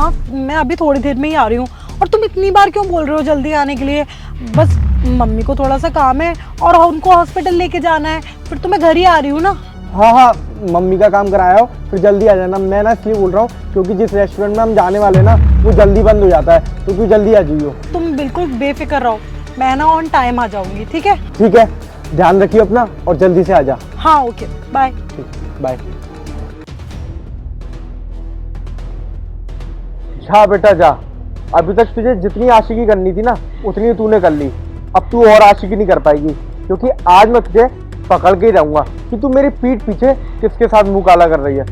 हाँ मैं अभी थोड़ी देर में ही आ रही हूँ। और तुम इतनी बार क्यों बोल रहे हो जल्दी आने के लिए? बस मम्मी को थोड़ा सा काम है और उनको हॉस्पिटल लेके जाना है, फिर तो मैं घर ही आ रही हूँ ना। हाँ हाँ, मम्मी का काम कराया हो फिर जल्दी आ जाना। मैं ना इसलिए बोल रहा हूँ क्योंकि जिस रेस्टोरेंट में हम जाने वाले ना वो जल्दी बंद हो जाता है, तो तू जल्दी आ जाइयो। तुम बिल्कुल बेफिक्र रहो, मैं ना ऑन टाइम आ जाऊंगी। ठीक है? ठीक है, ध्यान रखियो अपना और जल्दी से आ जा। हाँ ओके, बाय। बाय। जा बेटा जा, अभी तक तुझे जितनी आशिकी करनी थी ना उतनी तूने कर ली। अब तू और आशिकी नहीं कर पाएगी, क्योंकि आज मैं तुझे पकड़ के ही रहूंगा कि तू मेरी पीठ पीछे किसके साथ मुंह काला कर रही है।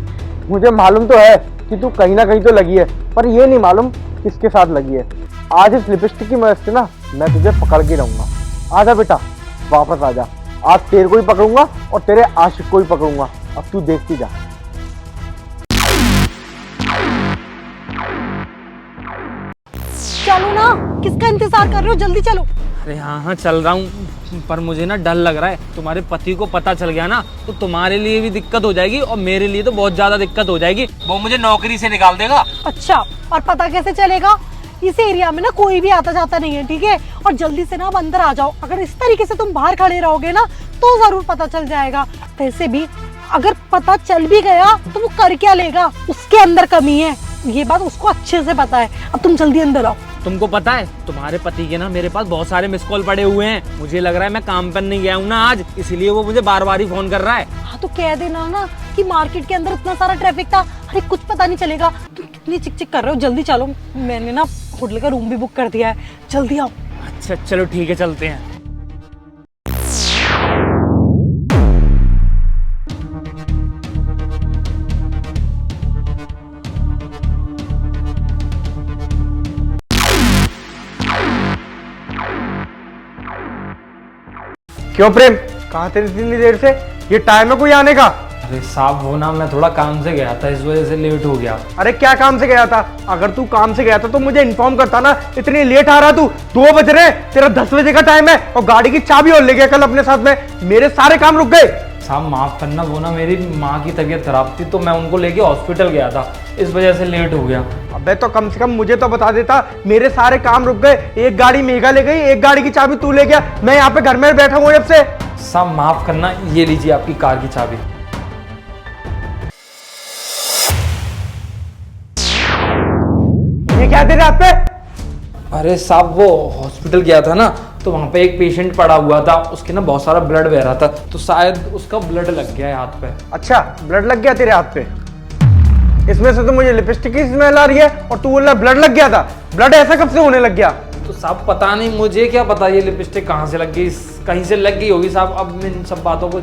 मुझे मालूम तो है कि तू कहीं ना कहीं तो लगी है, पर ये नहीं मालूम किसके साथ लगी है। आज इस लिपस्टिक की मदद से ना मैं तुझे पकड़ के रहूंगा। आजा बेटा, वापस आजा। आज तेरे को ही पकड़ूंगा और तेरे आशिक को ही पकड़ूंगा। अब तू देखती जा। चलो ना, किसका इंतजार कर रहे हो? जल्दी चलो। अरे हाँ चल रहा हूँ, पर मुझे ना डर लग रहा है। तुम्हारे पति को पता चल गया ना तो तुम्हारे लिए भी दिक्कत हो जाएगी और मेरे लिए तो बहुत ज्यादा दिक्कत हो जाएगी। वो मुझे नौकरी से निकाल देगा। अच्छा, और पता कैसे चलेगा? इस एरिया में ना कोई भी आता जाता नहीं है, ठीक है? और जल्दी से ना अब अंदर आ जाओ। अगर इस तरीके से तुम बाहर खड़े रहोगे ना तो जरूर पता चल जाएगा। वैसे भी अगर पता चल भी गया तो वो कर क्या लेगा? उसके अंदर कमी है, ये बात उसको अच्छे से पता है। अब तुम जल्दी अंदर आओ। तुमको पता है तुम्हारे पति के ना मेरे पास बहुत सारे मिस कॉल पड़े हुए हैं। मुझे लग रहा है मैं काम पर नहीं गया हूँ ना आज, इसीलिए वो मुझे बार बार ही फोन कर रहा है। हाँ तो कह देना ना कि मार्केट के अंदर इतना सारा ट्रैफिक था। अरे कुछ पता नहीं चलेगा। तुम कितनी चिक चिक कर रहे हो? जल्दी चलो, मैंने ना होटल का रूम भी बुक कर दिया है। जल्दी आओ। अच्छा चलो ठीक है, चलते हैं। क्यों प्रेम, कहाँ थे इतनी देर से? ये टाइम है कोई आने का? अरे साहब वो ना मैं थोड़ा काम से गया था, इस वजह से लेट हो गया। अरे क्या काम से गया था? अगर तू काम से गया था तो मुझे इन्फॉर्म करता ना। इतनी लेट आ रहा तू? 2 बज रहे, तेरा 10 बजे का टाइम है और गाड़ी की चाबी और ले गया कल अपने साथ में। मेरे सारे काम रुक गए। साहब माफ करना, वो ना मेरी माँ की तबीयत खराब थी तो मैं उनको लेके हॉस्पिटल गया था, इस वजह से लेट हो गया। अबे तो कम से कम मुझे तो बता देता। मेरे सारे काम रुक गए। एक गाड़ी मेघा ले गई, एक गाड़ी की चाबी तू ले गया। मैं यहाँ पे घर में बैठा हूँ जब से। साहब माफ करना, ये लीजिए आपकी कार की चाबी। ये क्या दे रहे आप पे? अरे साहब वो हॉस्पिटल गया था ना तो वहाँ पे एक पेशेंट पड़ा हुआ था, उसके ना बहुत सारा ब्लड बह रहा था तो शायद उसका ब्लड लग गया है हाथ पे। अच्छा, ब्लड लग गया तेरे हाथ पे? इसमें से तो मुझे लिपस्टिक की स्मेल आ रही है और तू बोल रहा ब्लड लग गया था। ब्लड ऐसा कब से होने लग गया? तो साहब पता नहीं, मुझे क्या पता ये लिपस्टिक कहाँ से लग गई, कहीं से लग गई होगी साहब। अब इन सब बातों को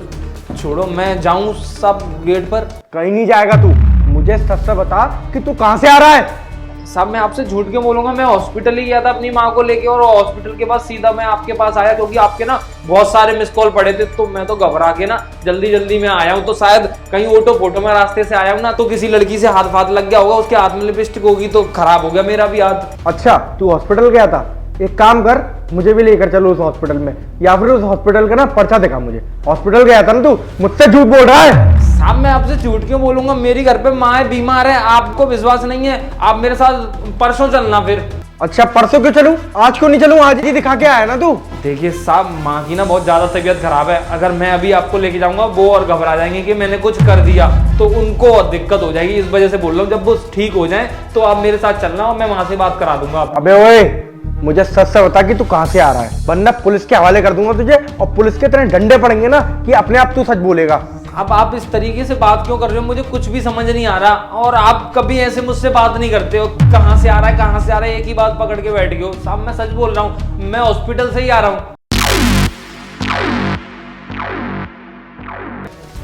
छोड़ो, मैं जाऊँ साहब गेट पर? कहीं नहीं जाएगा तू। मुझे सच से बता कि तू कहाँ से आ रहा है? साहब मैं आपसे झूठ क्यों बोलूंगा, मैं हॉस्पिटल ही गया था अपनी माँ को लेके और हॉस्पिटल के बाद सीधा मैं आपके पास आया क्योंकि आपके ना बहुत सारे मिस कॉल पड़े थे। तो मैं तो घबरा के ना जल्दी जल्दी में आया हूँ। तो शायद कहीं ऑटो फोटो में रास्ते से आया हूँ ना तो किसी लड़की से हाथ फाथ लग गया होगा, उसके हाथ में लिपस्टिक होगी तो खराब हो गया मेरा भी हाथ। अच्छा, तू हॉस्पिटल गया था? एक काम कर, मुझे भी लेकर चलो उस हॉस्पिटल में, या फिर उस हॉस्पिटल का ना पर्चा दिखा मुझे। हॉस्पिटल गया था ना तू? मुझसे झूठ बोल रहा है। साहब मैं आपसे झूठ क्यों बोलूंगा, मेरी घर पे माँ बीमार है, आपको विश्वास नहीं है? आप मेरे साथ परसों चलना फिर। अच्छा परसों क्यों चलूं? आज क्यों नहीं चलूं? आज ही दिखा के आया ना तू। देखिए साहब माँ की ना बहुत ज्यादा तबीयत खराब है, अगर मैं अभी आपको लेके जाऊंगा वो और घबरा जाएंगे कि मैंने कुछ कर दिया तो उनको और दिक्कत हो जाएगी। इस वजह से बोल रहा हूँ जब वो ठीक हो जाए तो आप मेरे साथ चलना और मैं वहां से बात करा दूंगा। अबे ओए, मुझे सच से बता कि तू कहां से आ रहा है, वरना पुलिस के हवाले कर दूंगा तुझे और पुलिस के इतने डंडे पड़ेंगे ना कि अपने आप तू सच बोलेगा। अब आप इस तरीके से बात क्यों कर रहे हो, मुझे कुछ भी समझ नहीं आ रहा और आप कभी ऐसे मुझसे बात नहीं करते हो। कहाँ से आ रहा है कहाँ से आ रहा है, एक ही बात पकड़ के बैठ गए हो। साहब मैं सच बोल रहा हूँ, मैं हॉस्पिटल से ही आ रहा हूँ।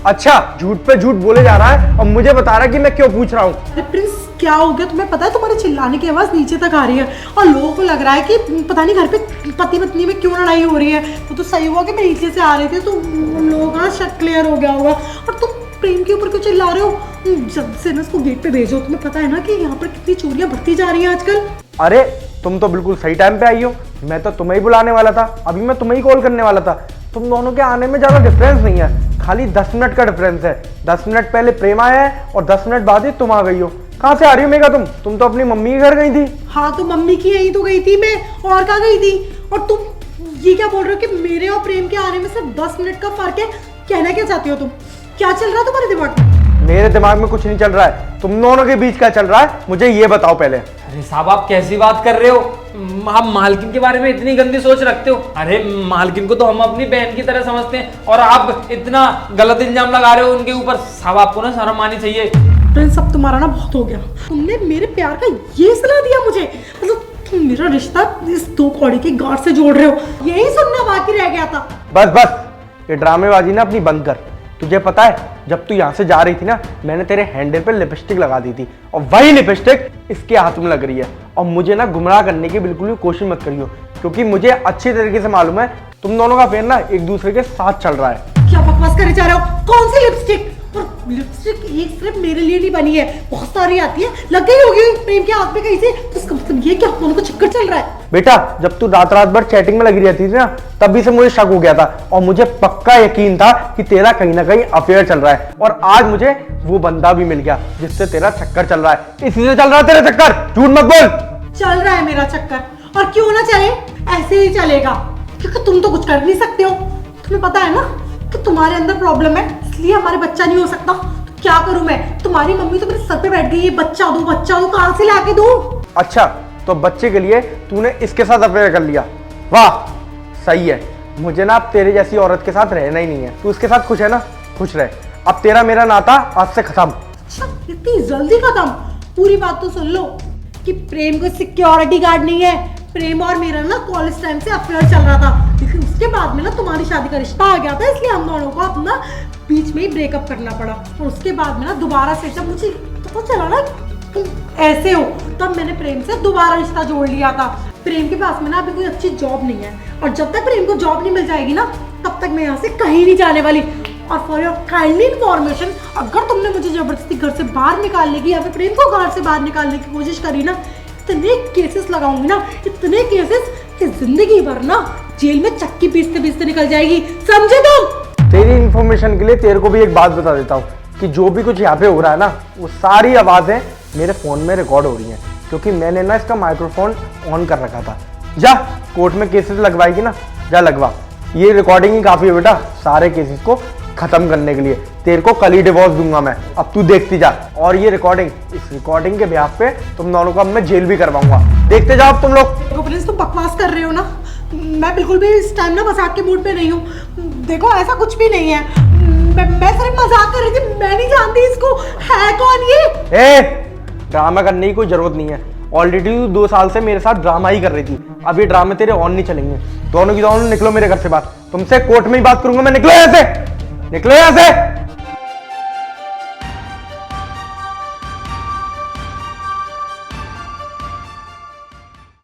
अच्छा, झूठ पे झूठ बोले जा रहा है और मुझे बता रहा है कि मैं क्यों पूछ रहा हूँ। अरे प्रिंस क्या हो गया? तुम्हें पता है तुम्हारे चिल्लाने की आवाज नीचे तक आ रही है और लोगों को लग रहा है कि पता नहीं घर पे पति पत्नी में क्यों लड़ाई हो रही है। तो सही हुआ कि मैं नीचे से आ रही थी तो उन लोगों का शक क्लियर हो गया होगा। और तुम प्रेम के ऊपर क्यों चिल्ला रहे हो? जब से ना उसको गेट पे भेजो। तुम्हें पता है ना कि यहाँ पर कितनी चोरियां बढ़ती जा रही है आजकल। अरे तुम तो बिल्कुल सही टाइम पे आई हो। मैं तो तुम्हें ही बुलाने वाला था, अभी मैं तुम्हें ही कॉल करने वाला था। तुम दोनों के आने में ज्यादा डिफरेंस नहीं है, खाली 10 मिनट का डिफरेंस है। 10 मिनट पहले प्रेम आया है और 10 मिनट बाद ही तुम आ गई हो। कहाँ से आ रही हो मेघा? तुम तो अपनी मम्मी के घर गई थी। हाँ तो मम्मी की यही तो गई थी मैं, और कहाँ गई थी? और तुम ये क्या बोल रहे हो कि मेरे और प्रेम के आने में सिर्फ 10 मिनट का फर्क है? कहना क्या चाहती हो तुम? क्या चल रहा है तुम्हारे दिमाग में? मेरे दिमाग में कुछ नहीं चल रहा है, तुम दोनों के बीच क्या चल रहा है मुझे ये बताओ पहले। अरे साहब आप कैसी बात कर रहे हो? आप मालकिन के बारे में इतनी गंदी सोच रखते हो? अरे मालकिन को तो हम अपनी बहन की तरह समझते हैं और आप इतना गलत इल्जाम लगा रहे हो उनके ऊपर। साहब आपको ना शर्म आनी चाहिए। प्रिंस अब तुम्हारा ना बहुत हो गया। तुमने मेरे प्यार का ये सलाह दिया मुझे, मतलब तुम मेरा रिश्ता इस 2 कौड़ी की गांठ से जोड़ रहे हो, यही सुनना बाकी रह गया था। बस बस ये ड्रामेबाजी ना अपनी बंद कर। तुझे पता है जब तू यहाँ से जा रही थी ना, मैंने तेरे हैंडल पे लिपस्टिक लगा दी थी और वही लिपस्टिक इसके हाथ में लग रही है। और मुझे ना गुमराह करने की बिल्कुल भी कोशिश मत करियो, क्योंकि मुझे अच्छी तरीके से मालूम है तुम दोनों का फेर ना एक दूसरे के साथ चल रहा है। क्या बकवास करे जा रहे हो? कौन सी लिपस्टिक? और लिपस्टिक एक सिर्फ मेरे लिए नहीं बनी है, बहुत सारी आती है, लग गई होगी प्रेम के हाथ में कहीं से। तो इसका मतलब ये क्या दोनों को चक्कर चल रहा है? बेटा जब तू रात रात भर चैटिंग में लगी रहती थी ना, तभी से मुझे शक हो गया था और मुझे पक्का यकीन था कि तेरा कहीं ना कहीं अफेयर चल रहा है। और आज मुझे वो बंदा भी मिल गया जिससे तेरा चक्कर चल रहा है। इसी से चल रहा है तेरा चक्कर, झूठ मत बोल। चल रहा है मेरा चक्कर, और क्यों ना चले, ऐसे ही चलेगा, क्योंकि तुम तो कुछ कर नहीं सकते हो। तुम्हें पता है ना कि तुम्हारे अंदर प्रॉब्लम है, इसलिए हमारे बच्चा नहीं हो सकता। तो क्या करूं मैं? तुम्हारी मम्मी तो मेरे सर पे बैठ गई है, बच्चा दो कहां से लाके दूं? अच्छा तो बच्चे के लिए तूने इसके साथ अफेयर कर लिया, वाह सही है। मुझे ना अब तेरे जैसी औरत के साथ रहना ही नहीं है। तू उसके साथ खुश है ना, खुश रहे। अब तेरा मेरा नाता आज से खत्म। अच्छा इतनी जल्दी खत्म? पूरी बात तो सुन लो कि प्रेम को सिक्योरिटी गार्ड नहीं है। प्रेम और मेरा ना कॉलेज टाइम से अफेयर चल रहा था, लेकिन उसके बाद में ना तुम्हारी शादी का रिश्ता आ गया था, इसलिए हम दोनों को अपना बीच में ही ब्रेकअप करना पड़ा। और उसके बाद में ना दोबारा से जब मुझे पता चला ना तुम ऐसे हो, तब मैंने प्रेम से दोबारा रिश्ता जोड़ लिया था। प्रेम के पास में ना अभी कोई अच्छी जॉब नहीं है, और जब तक प्रेम को जॉब नहीं मिल जाएगी ना, तब तक मैं यहाँ से कहीं नहीं जाने वाली। और फॉर योर काइंडली इन्फॉर्मेशन, अगर तुमने मुझे जबरदस्ती घर से बाहर निकालने की या फिर प्रेम को घर से बाहर निकालने की कोशिश करी ना, इतने केसेस लगाऊंगी ना, इतने केसेस कि जिंदगी भर ना जेल में चक्की पीसते पीसते निकल जाएगी, समझे तुम? तेरी इन्फॉर्मेशन के लिए तेरे को भी एक बात बता देता हूँ कि जो भी कुछ यहाँ पे हो रहा है ना, वो सारी आवाजें मेरे फोन में रिकॉर्ड हो रही हैं, क्योंकि मैंने ना इसका माइक्रोफोन ऑन कर रखा था। जा कोर्ट में केसेस लगवाएगी ना, जा लगवा। ये रिकॉर्डिंग ही काफी है बेटा सारे केसेस को खत्म करने के लिए। तेरे को कल ही डिवोर्स दूंगा मैं, अब तू देखती जा। और ये रिकॉर्डिंग, इस रिकॉर्डिंग के बिहाफ पे तुम दोनों को अब मैं जेल भी करवाऊंगा, देखते जाओ अब तुम लोग। देखो प्लीज तुम बकवास कर रहे हो ना, मैं बिल्कुल भी इस टाइम ना मजाक के मूड पे नहीं हूँ। देखो ऐसा कुछ भी नहीं है, मैं सिर्फ मजाक कर रही थी, मैं नहीं जानती इसको, है कौन ये? ड्रामा करने की कोई जरूरत नहीं है। ऑलरेडी तू 2 साल से मेरे साथ ड्रामा ही कर रही थी, अब ये ड्रामे तेरे ऑन नहीं चलेंगे। दोनों की दोनों निकलो मेरे घर से बाहर, तुमसे कोर्ट में ही बात करूंगा मैं। निकलो यहाँ से, निकलो यहाँ से।